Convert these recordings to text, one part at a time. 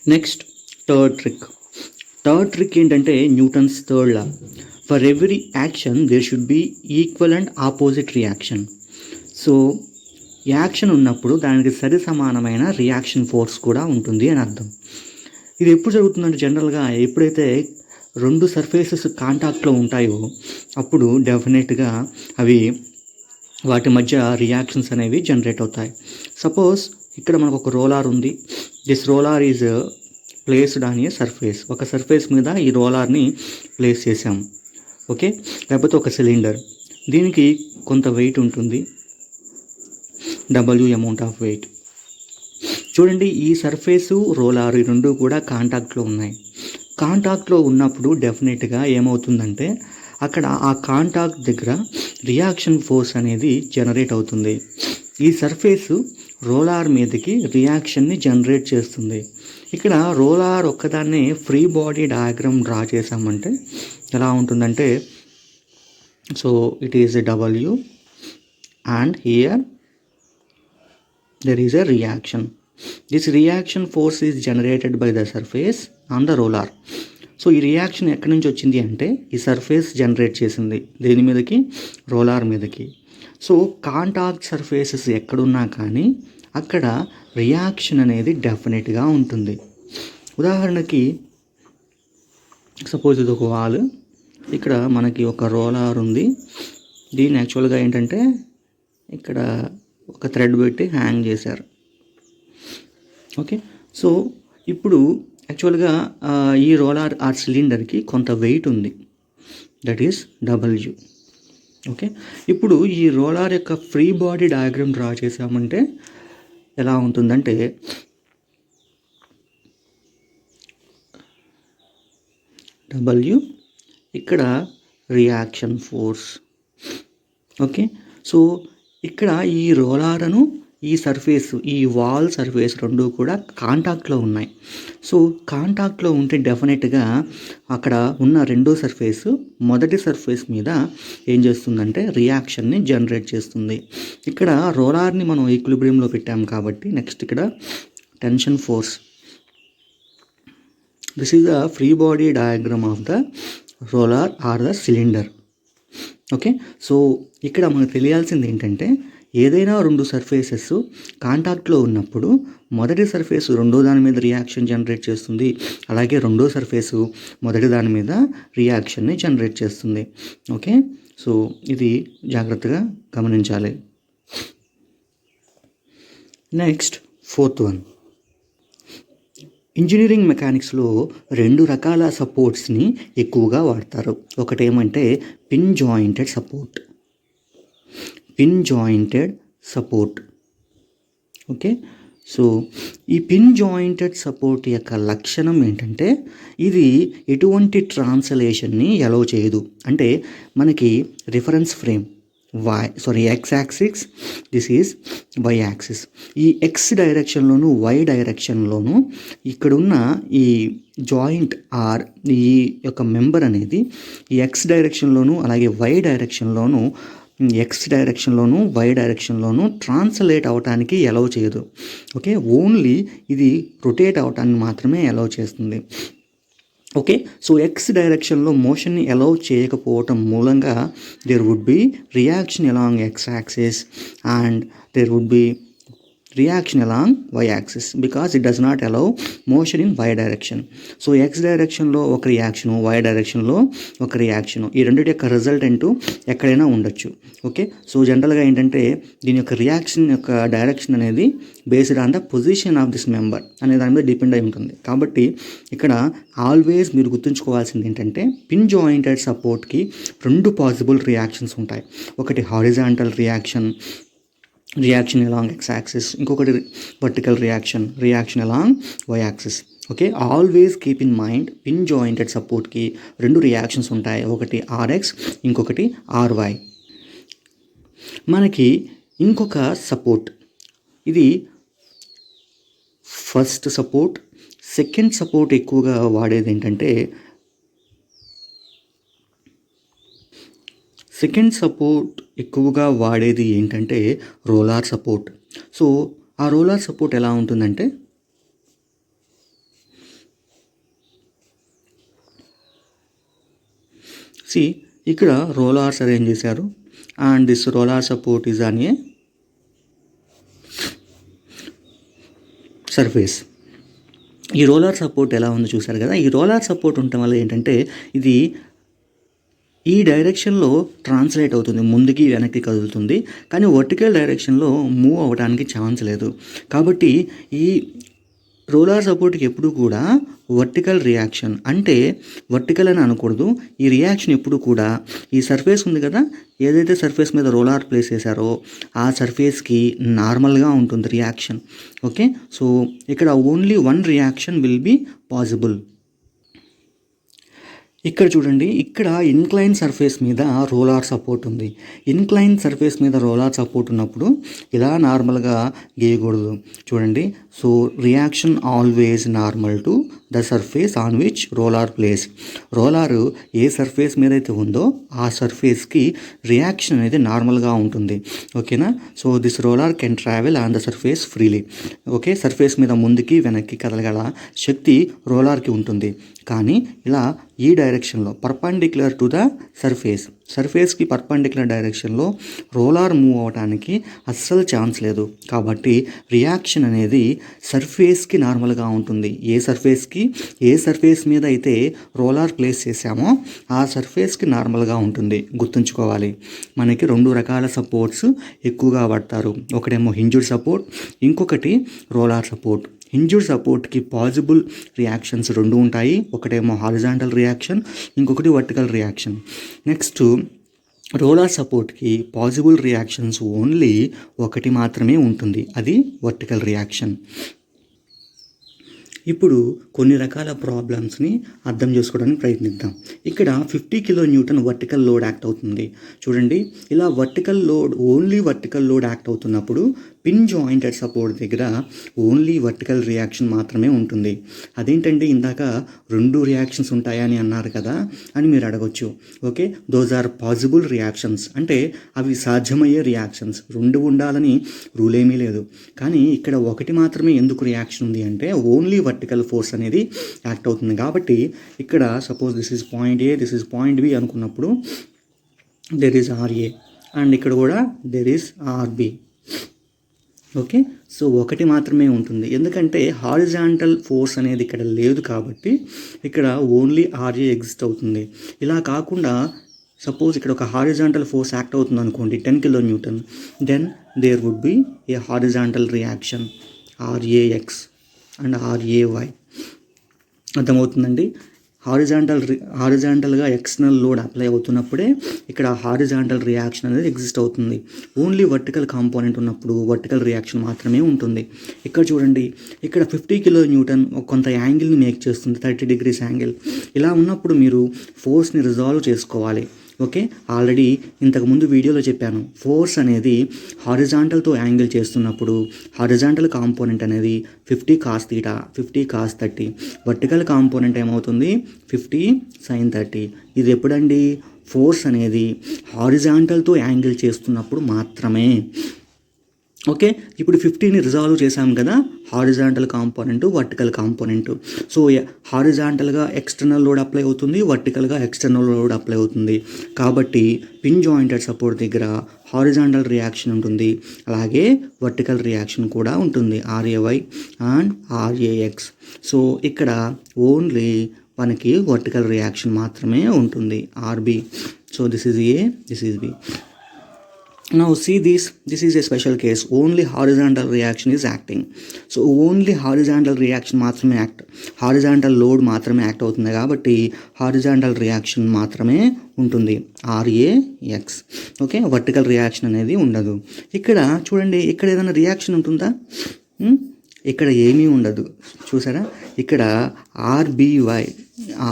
Next third trick. Third trick ఏంటంటే Newton's third law. For every action there should be equal and opposite reaction. So action ఉన్నప్పుడు దానికి సరి సమానమైన reaction force కూడా ఉంటుంది అని అర్థం. ఇది ఎప్పుడు జరుగుతుందంటే జనరల్గా ఎప్పుడైతే రెండు సర్ఫేసెస్ కాంటాక్ట్లో ఉంటాయో అప్పుడు డెఫినెట్గా అవి వాటి మధ్య రియాక్షన్స్ అనేవి జనరేట్ అవుతాయి. సపోజ్ ఇక్కడ మనకు ఒక రోలార్ ఉంది. This roller is placed on a surface. ఒక సర్ఫేస్ మీద ఈ రోలార్ని ప్లేస్ చేసాం. ఓకే, లేకపోతే ఒక సిలిండర్, దీనికి కొంత వెయిట్ ఉంటుంది, W అమౌంట్ ఆఫ్ వెయిట్. చూడండి, ఈ సర్ఫేసు రోలార్ ఈ రెండు కూడా కాంటాక్ట్లో ఉన్నాయి. కాంటాక్ట్లో ఉన్నప్పుడు డెఫినెట్గా ఏమవుతుందంటే అక్కడ ఆ కాంటాక్ట్ దగ్గర రియాక్షన్ ఫోర్స్ అనేది జనరేట్ అవుతుంది. ఈ సర్ఫేసు రోలార్ మీదకి రియాక్షన్ని జనరేట్ చేస్తుంది. ఇక్కడ రోలార్ ఒక్కదాన్నే ఫ్రీ బాడీ డయాగ్రామ్ డ్రా చేసామంటే ఎలా ఉంటుందంటే, so it is W and here there is a reaction. This reaction force is generated by the surface on the roller. So ఈ రియాక్షన్ ఎక్కడి నుంచి వచ్చింది అంటే ఈ సర్ఫేస్ జనరేట్ చేసింది దేని మీదకి, రోలార్ మీదకి. సో కాంటాక్ట్ సర్ఫేసెస్ ఎక్కడున్నా కానీ అక్కడ రియాక్షన్ అనేది డెఫినెట్గా ఉంటుంది. ఉదాహరణకి సపోజ్ ఇది ఒక వాల్, ఇక్కడ మనకి ఒక రోలార్ ఉంది. దీన్ని యాక్చువల్గా ఏంటంటే ఇక్కడ ఒక థ్రెడ్ పెట్టి హ్యాంగ్ చేశారు. ఓకే, సో ఇప్పుడు యాక్చువల్గా ఈ రోలార్ ఆర్ సిలిండర్కి కొంత వెయిట్ ఉంది, దట్ ఈస్ W. ఓకే, ఇప్పుడు ఈ రోలార్ యొక్క ఫ్రీ బాడీ డయాగ్రామ్ డ్రా చేసామంటే ఎలా ఉంటుందంటే W, ఇక్కడ రియాక్షన్ ఫోర్స్. ఓకే, సో ఇక్కడ ఈ రోలార్ను ఈ సర్ఫేస్, ఈ వాల్ సర్ఫేస్ రెండు కూడా కాంటాక్ట్లో ఉన్నాయి. సో కాంటాక్ట్లో ఉంటే డెఫినెట్గా అక్కడ ఉన్న రెండో సర్ఫేసు మొదటి సర్ఫేస్ మీద ఏం చేస్తుందంటే రియాక్షన్ని జనరేట్ చేస్తుంది. ఇక్కడ రోలార్ని మనం ఈక్విలిబ్రియంలో పెట్టాం కాబట్టి నెక్స్ట్ ఇక్కడ tension force. This is the free body diagram of the roller or the cylinder. Okay, so ఇక్కడ మనకు తెలియాల్సింది ఏంటంటే ఏదైనా రెండు సర్ఫేసెస్ కాంటాక్ట్లో ఉన్నప్పుడు మొదటి సర్ఫేసు రెండో దాని మీద రియాక్షన్ జనరేట్ చేస్తుంది, అలాగే రెండో సర్ఫేసు మొదటి దాని మీద రియాక్షన్ని జనరేట్ చేస్తుంది. ఓకే, సో ఇది జాగ్రత్తగా గమనించాలి. Next fourth one. ఇంజనీరింగ్ మెకానిక్స్లో రెండు రకాల సపోర్ట్స్ని ఎక్కువగా వాడతారు. ఒకటేమంటే pin jointed support. Okay, so ఈ పిన్ జాయింటెడ్ సపోర్ట్ యొక్క లక్షణం ఏంటంటే ఇది ఎటువంటి ట్రాన్స్లేషన్ని అలౌ చేయదు. అంటే మనకి reference frame x axis, this is y axis. ఈ ఎక్స్ డైరెక్షన్లోను వై డైరెక్షన్లోను ఇక్కడున్న ఈ జాయింట్ ఆర్ ఈ యొక్క మెంబర్ అనేది ఈ ఎక్స్ డైరెక్షన్లోను అలాగే వై డైరెక్షన్లోను వై డైరెక్షన్లోను ట్రాన్స్లేట్ అవటానికి అలౌ చేయదు. ఓకే, ఓన్లీ ఇది రొటేట్ అవటానికి మాత్రమే అలౌ చేస్తుంది. ఓకే, సో ఎక్స్ డైరెక్షన్లో మోషన్ని అలౌ చేయకపోవటం మూలంగా there would be reaction along X axis and there would be reaction along why axis because it does not allow motion in y direction. So x డైరెక్షన్లో ఒక reaction, why డైరెక్షన్లో ఒక reaction, ఈ రెండింటి యొక్క రిజల్టెంట్ ఎక్కడైనా ఉండొచ్చు. ఓకే, సో జనరల్గా ఏంటంటే దీని యొక్క రియాక్షన్ యొక్క డైరెక్షన్ అనేది based on the position of this member అనే దాని మీద డిపెండ్ అయి ఉంటుంది. కాబట్టి ఇక్కడ ఆల్వేస్ మీరు గుర్తుంచుకోవాల్సింది ఏంటంటే పిన్ జాయింటెడ్ సపోర్ట్కి రెండు పాసిబుల్ రియాక్షన్స్ ఉంటాయి. ఒకటి horizontal reaction along X axis, ఇంకొకటి vertical reaction along why axis. Okay, always keep in mind pin jointed సపోర్ట్కి రెండు రియాక్షన్స్ ఉంటాయి, ఒకటి ఆర్ఎక్స్, ఇంకొకటి ఆర్వై. మనకి ఇంకొక సపోర్ట్, ఇది ఫస్ట్ సపోర్ట్. సెకండ్ సపోర్ట్ ఎక్కువగా వాడేది ఏంటంటే రోలార్ సపోర్ట్. సో ఆ రోలార్ సపోర్ట్ ఎలా ఉంటుందంటే సి ఇక్కడ రోలర్స్ అరేంజ్ చేశారు and this roller support is on a surface. ఈ రోలర్ సపోర్ట్ ఎలా ఉందో చూసారు కదా. ఈ రోలర్ సపోర్ట్ ఉండటం వల్ల ఏంటంటే ఇది ఈ డైరెక్షన్లో ట్రాన్స్లేట్ అవుతుంది, ముందుకి వెనక్కి కదులుతుంది, కానీ వర్టికల్ డైరెక్షన్లో మూవ్ అవ్వడానికి ఛాన్స్ లేదు. కాబట్టి ఈ రోలర్ సపోర్ట్కి ఎప్పుడు కూడా వర్టికల్ రియాక్షన్ అంటే వర్టికల్ అని అనకూడదు. ఈ రియాక్షన్ ఎప్పుడు కూడా ఈ సర్ఫేస్ ఉంది కదా, ఏదైతే సర్ఫేస్ మీద రోలర్ ప్లేస్ చేశారో ఆ సర్ఫేస్కి నార్మల్గా ఉంటుంది రియాక్షన్. ఓకే, సో ఇక్కడ only one reaction will be possible. ఇక్కడ చూడండి, ఇక్కడ ఇన్క్లైన్ సర్ఫేస్ మీద రోలర్ సపోర్ట్ ఉంది. ఇన్క్లైన్ సర్ఫేస్ మీద రోలర్ సపోర్ట్ ఉన్నప్పుడు ఇలా నార్మల్గా గీయకూడదు. చూడండి, so reaction always normal to the surface on which roller place. Roller ఏ సర్ఫేస్ మీద అయితే ఉందో ఆ సర్ఫేస్కి రియాక్షన్ అనేది నార్మల్గా ఉంటుంది. ఓకేనా, so this roller can travel on the surface freely. Okay, surface మీద ముందుకి వెనక్కి కదలగల శక్తి రోలర్కి ఉంటుంది. కానీ ఇలా ఈ డైరెక్షన్లో పర్పెండిక్యులర్ టు ద సర్ఫేస్కి పర్పెండిక్యులర్ డైరెక్షన్లో రోలర్ మూవ్ అవడానికి అస్సలు ఛాన్స్ లేదు. కాబట్టి రియాక్షన్ అనేది సర్ఫేస్కి నార్మల్గా ఉంటుంది. ఏ సర్ఫేస్ మీద అయితే రోలర్ ప్లేస్ చేసామో ఆ సర్ఫేస్కి నార్మల్గా ఉంటుంది. గుర్తుంచుకోవాలి, మనకి రెండు రకాల సపోర్ట్స్ ఎక్కువగా వాడతారు. ఒకటేమో హింజ్డ్ సపోర్ట్, ఇంకొకటి రోలర్ సపోర్ట్. హింజ్డ్ సపోర్ట్కి పాసిబుల్ రియాక్షన్స్ రెండు ఉంటాయి. ఒకటేమో హారిజాంటల్ రియాక్షన్, ఇంకొకటి వర్టికల్ రియాక్షన్. నెక్స్ట్ రోలర్ సపోర్ట్కి పాసిబుల్ రియాక్షన్స్ ఓన్లీ ఒకటి మాత్రమే ఉంటుంది, అది వర్టికల్ రియాక్షన్. ఇప్పుడు కొన్ని రకాల ప్రాబ్లమ్స్ని అర్థం చేసుకోవడానికి ప్రయత్నిద్దాం. ఇక్కడ 50 kN వర్టికల్ లోడ్ యాక్ట్ అవుతుంది. చూడండి, ఇలా ఓన్లీ వర్టికల్ లోడ్ యాక్ట్ అవుతున్నప్పుడు పిన్ జాయింటెడ్ సపోర్ట్ దగ్గర ఓన్లీ వర్టికల్ రియాక్షన్ మాత్రమే ఉంటుంది. అదేంటండి, ఇందాక రెండు రియాక్షన్స్ ఉంటాయని అన్నారు కదా అని మీరు అడగొచ్చు. Okay, those are possible reactions, అంటే అవి సాధ్యమయ్యే రియాక్షన్స్. రెండు ఉండాలని రూల్ ఏమీ లేదు. కానీ ఇక్కడ ఒకటి మాత్రమే ఎందుకు రియాక్షన్ ఉంది అంటే ఓన్లీ వర్టికల్ ఫోర్స్ అనేది యాక్ట్ అవుతుంది. కాబట్టి ఇక్కడ suppose this is point A, this is point B అనుకున్నప్పుడు దెర్ ఈజ్ ఆర్ఏ అండ్ ఇక్కడ కూడా there is RB. Okay, so ఒకటి మాత్రమే ఉంటుంది, ఎందుకంటే హారిజాంటల్ ఫోర్స్ అనేది ఇక్కడ లేదు కాబట్టి ఇక్కడ ఓన్లీ ఆర్ఏ ఎగ్జిస్ట్ అవుతుంది. ఇలా కాకుండా సపోజ్ ఇక్కడ ఒక హారిజాంటల్ ఫోర్స్ యాక్ట్ అవుతుంది అనుకోండి, 10 kN, then there would be a horizontal reaction RAX and RAY. అర్థమవుతుందండి. హారిజాంటల్గా ఎక్స్టర్నల్ లోడ్ అప్లై అవుతున్నప్పుడే ఇక్కడ హారిజాంటల్ రియాక్షన్ అనేది ఎగ్జిస్ట్ అవుతుంది. ఓన్లీ వర్టికల్ కాంపోనెంట్ ఉన్నప్పుడు వర్టికల్ రియాక్షన్ మాత్రమే ఉంటుంది. ఇక్కడ చూడండి, ఇక్కడ 50 kN కొంత యాంగిల్ని మేక్ చేస్తుంది, 30 degrees యాంగిల్. ఇలా ఉన్నప్పుడు మీరు ఫోర్స్ని రిజాల్వ్ చేసుకోవాలి. ఓకే, ఆల్రెడీ ఇంతకుముందు వీడియోలో చెప్పాను, ఫోర్స్ అనేది హారిజాంటల్తో యాంగిల్ చేస్తున్నప్పుడు హారిజాంటల్ కాంపోనెంట్ అనేది 50 cos θ, 50 cos 30. వర్టికల్ కాంపోనెంట్ ఏమవుతుంది 50 sin 30. ఇది ఎప్పుడండి, ఫోర్స్ అనేది హారిజాంటల్తో యాంగిల్ చేస్తున్నప్పుడు మాత్రమే. ఓకే, ఇప్పుడు 50ని రిజాల్వ్ చేసాం కదా, horizontal component, vertical component. So హారిజాంటల్గా ఎక్స్టర్నల్ లోడ్ అప్లై అవుతుంది, వర్టికల్గా ఎక్స్టర్నల్ లోడ్ అప్లై అవుతుంది. కాబట్టి పిన్ జాయింటెడ్ సపోర్ట్ దగ్గర హారిజాంటల్ రియాక్షన్ ఉంటుంది, అలాగే వర్టికల్ రియాక్షన్ కూడా ఉంటుంది, ఆర్ఏవై అండ్ ఆర్ఏఎక్స్. సో ఇక్కడ ఓన్లీ మనకి వర్టికల్ రియాక్షన్ మాత్రమే ఉంటుంది, RB. So this is A, this is B. Now see this is a special case, only horizontal reaction is acting. So only horizontal reaction మాత్రమే horizontal load మాత్రమే act అవుతుంది కాబట్టి horizontal reaction మాత్రమే ఉంటుంది, ఆర్ఏఎక్స్. Okay, vertical reaction అనేది ఉండదు. ఇక్కడ చూడండి, ఇక్కడ ఏదైనా రియాక్షన్ ఉంటుందా? ఇక్కడ ఏమీ ఉండదు. చూసారా, ఇక్కడ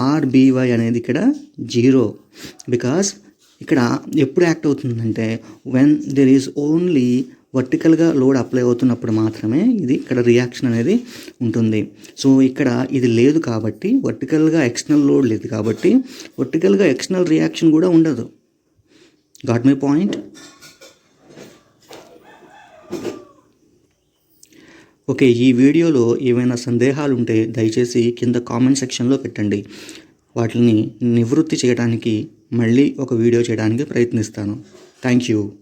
ఆర్బీవై అనేది ఇక్కడ 0, బికాస్ ఇక్కడ ఎప్పుడు యాక్ట్ అవుతుందంటే వెన్ దెర్ ఈజ్ ఓన్లీ వర్టికల్గా లోడ్ అప్లై అవుతున్నప్పుడు మాత్రమే ఇది ఇక్కడ రియాక్షన్ అనేది ఉంటుంది. సో ఇక్కడ ఇది లేదు కాబట్టి, వర్టికల్గా ఎక్స్టర్నల్ లోడ్ లేదు కాబట్టి వర్టికల్గా ఎక్స్టర్నల్ రియాక్షన్ కూడా ఉండదు. Got my point? ఓకే, ఈ వీడియోలో ఏమైనా సందేహాలు ఉంటే దయచేసి కింద కామెంట్ సెక్షన్లో పెట్టండి. వాటిని నివృత్తి చేయడానికి మళ్ళీ ఒక వీడియో చేయడానికి ప్రయత్నిస్తాను. Thank you.